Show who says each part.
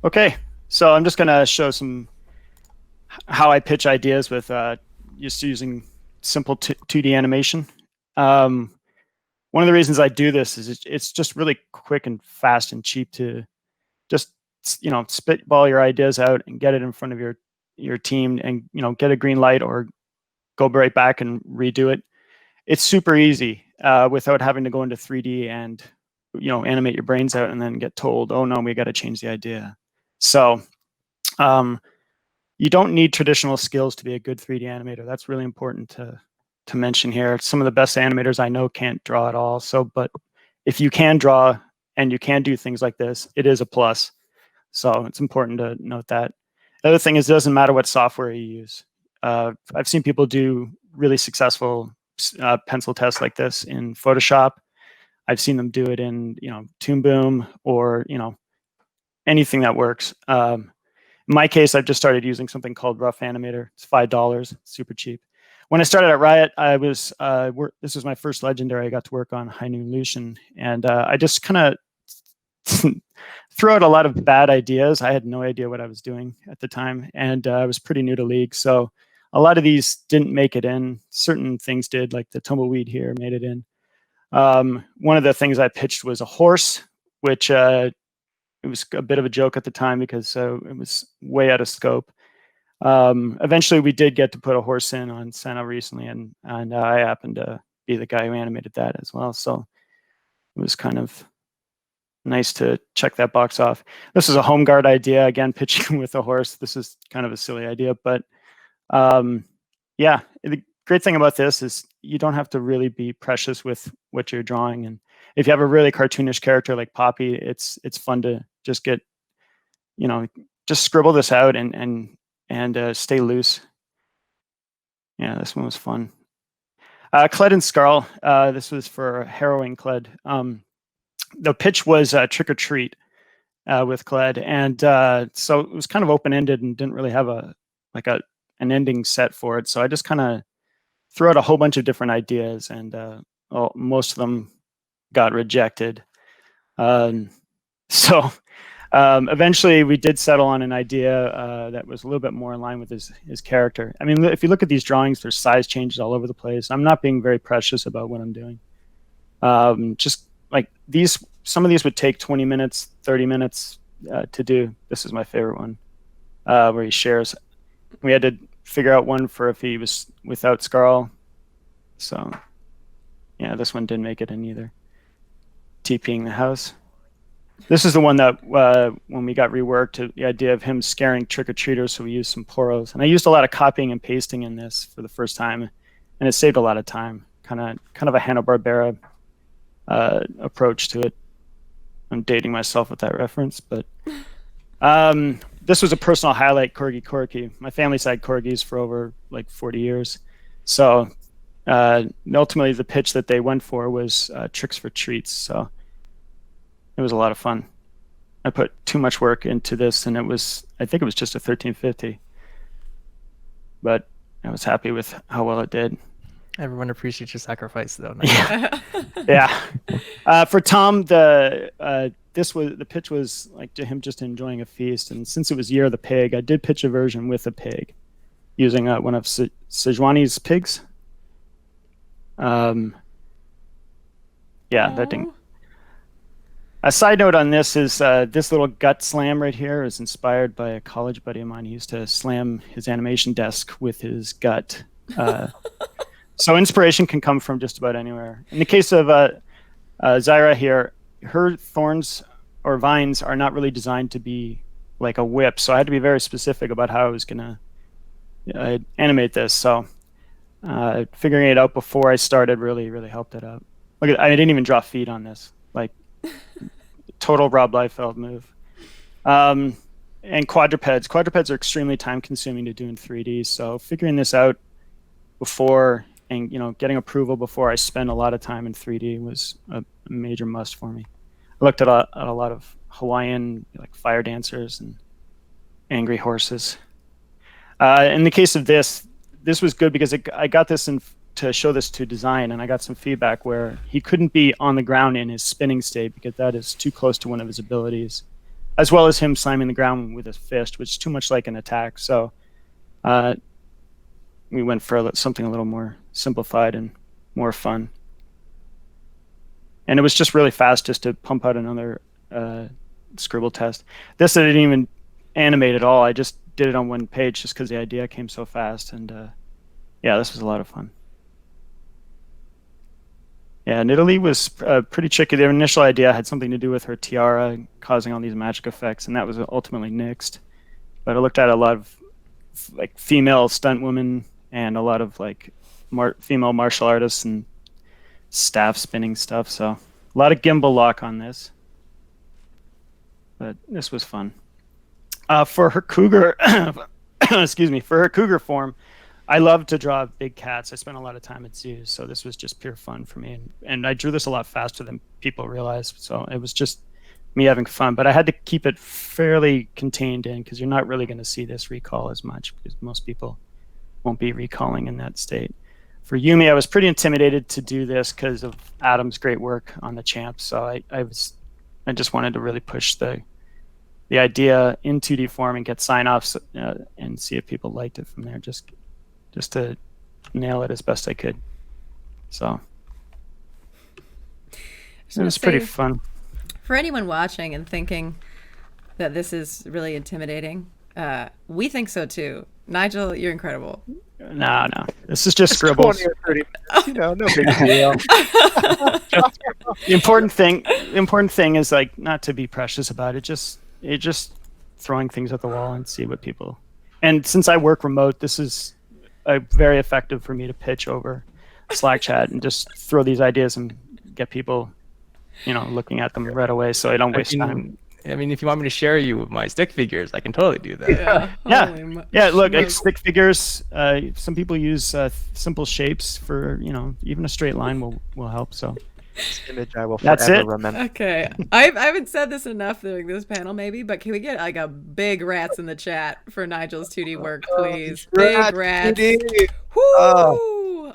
Speaker 1: Okay, so I'm just going to show how I pitch ideas with just using simple 2D animation. One of the reasons I do this is it's just really quick and fast and cheap to just spitball your ideas out and get it in front of your team, and get a green light or go right back and redo it. It's super easy without having to go into 3D and animate your brains out and then get told, oh no, we got to change the idea. So you don't need traditional skills to be a good 3D animator. That's really important to mention here. Some of the best animators I know can't draw at all. But if you can draw and you can do things like this, it is a plus. So it's important to note that. The other thing is, it doesn't matter what software you use. I've seen people do really successful pencil tests like this in Photoshop. I've seen them do it in Toon Boom or anything that works. In my case, I've just started using something called Rough Animator. It's $5, super cheap. When I started at Riot, I was this was my first legendary I got to work on, High Noon Lucian, and I just kind of threw out a lot of bad ideas. I had no idea what I was doing at the time, and I was pretty new to League, so a lot of these didn't make it in. Certain things did, like the tumbleweed here made it in. One of the things I pitched was a horse, which it was a bit of a joke at the time because it was way out of scope. Eventually, we did get to put a horse in on Senna recently, and I happened to be the guy who animated that as well. So it was kind of nice to check that box off. This is a home guard idea, again, pitching with a horse. This is kind of a silly idea, but yeah, the great thing about this is you don't have to really be precious with what you're drawing. And if you have a really cartoonish character like Poppy, it's fun to just get, just scribble this out and stay loose. Yeah, this one was fun. Cled and Scarl, this was for Harrowing Cled. The pitch was Trick or Treat with Cled, and so it was kind of open-ended and didn't really have an ending set for it. So I just kind of threw out a whole bunch of different ideas, and most of them got rejected. So eventually we did settle on an idea that was a little bit more in line with his character. I mean, if you look at these drawings, there's size changes all over the place. I'm not being very precious about what I'm doing. Just like these, some of these would take 20 minutes, 30 minutes to do. This is my favorite one, where he shares. We had to figure out one for if he was without Scarl. So yeah, this one didn't make it in either. TPing the house. This is the one that when we got reworked, the idea of him scaring trick-or-treaters, so we used some poros. And I used a lot of copying and pasting in this for the first time, and it saved a lot of time. Kind of a Hanna-Barbera approach to it. I'm dating myself with that reference, but this was a personal highlight, Corgi Corky. My family's had corgis for over like 40 years. So ultimately the pitch that they went for was Tricks for Treats. So it was a lot of fun. I put too much work into this, and I think it was just a 1350. But I was happy with how well it did.
Speaker 2: Everyone appreciates your sacrifice, though.
Speaker 1: Yeah. Yeah. For Tom, the pitch was like to him just enjoying a feast, and since it was Year of the Pig, I did pitch a version with a pig, using one of Sejuani's pigs. Yeah, that thing. A side note on this is this little gut slam right here is inspired by a college buddy of mine. He used to slam his animation desk with his gut. So inspiration can come from just about anywhere. In the case of Zyra here, her thorns or vines are not really designed to be like a whip, so I had to be very specific about how I was going to animate this. So figuring it out before I started really helped it out. Look, I didn't even draw feet on this. Like, total Rob Liefeld move. And quadrupeds. Quadrupeds are extremely time-consuming to do in 3D, so figuring this out before and getting approval before I spend a lot of time in 3D was a major must for me. I looked at a lot of Hawaiian fire dancers and angry horses. In the case of this was good because I got this to show this to design, and I got some feedback where he couldn't be on the ground in his spinning state because that is too close to one of his abilities. as well as him slamming the ground with his fist, which is too much like an attack. So we went for something a little more simplified and more fun. And it was just really fast just to pump out another scribble test. This I didn't even animate at all. I just did it on one page just because the idea came so fast. And yeah, this was a lot of fun. Yeah, and Italy was pretty tricky. Their initial idea had something to do with her tiara causing all these magic effects, and that was ultimately nixed. But I looked at a lot of like female stunt women and a lot of like female martial artists and staff spinning stuff. So a lot of gimbal lock on this, but this was fun. For her cougar, excuse me, for her cougar form, I love to draw big cats. I spent a lot of time at zoos, so this was just pure fun for me. And I drew this a lot faster than people realize, so it was just me having fun. But I had to keep it fairly contained in because you're not really going to see this recall as much because most people won't be recalling in that state. For Yumi, I was pretty intimidated to do this because of Adam's great work on the champ. So I just wanted to really push the idea in 2D form and get sign-offs and see if people liked it from there. Just to nail it as best I could. So it was pretty fun.
Speaker 3: For anyone watching and thinking that this is really intimidating, we think so too. Nigel, you're incredible.
Speaker 1: No. This is just scribbles.
Speaker 4: 20 or 30 minutes, no big deal.
Speaker 1: The important thing is like not to be precious about it. Just throwing things at the wall and see what people. And since I work remote, this is very effective for me to pitch over Slack chat and just throw these ideas and get people, looking at them right away, so I don't waste time.
Speaker 2: I mean, if you want me to share you with my stick figures, I can totally do that.
Speaker 1: Yeah. Look, like stick figures. Some people use simple shapes for even a straight line will help. So
Speaker 4: This image I will
Speaker 1: That's
Speaker 4: forever
Speaker 1: it.
Speaker 4: remember.
Speaker 3: Okay, I haven't said this enough during this panel, maybe, but can we get like a big rats in the chat for Nigel's 2D work, please? Big rats.
Speaker 4: 2D.
Speaker 3: Woo!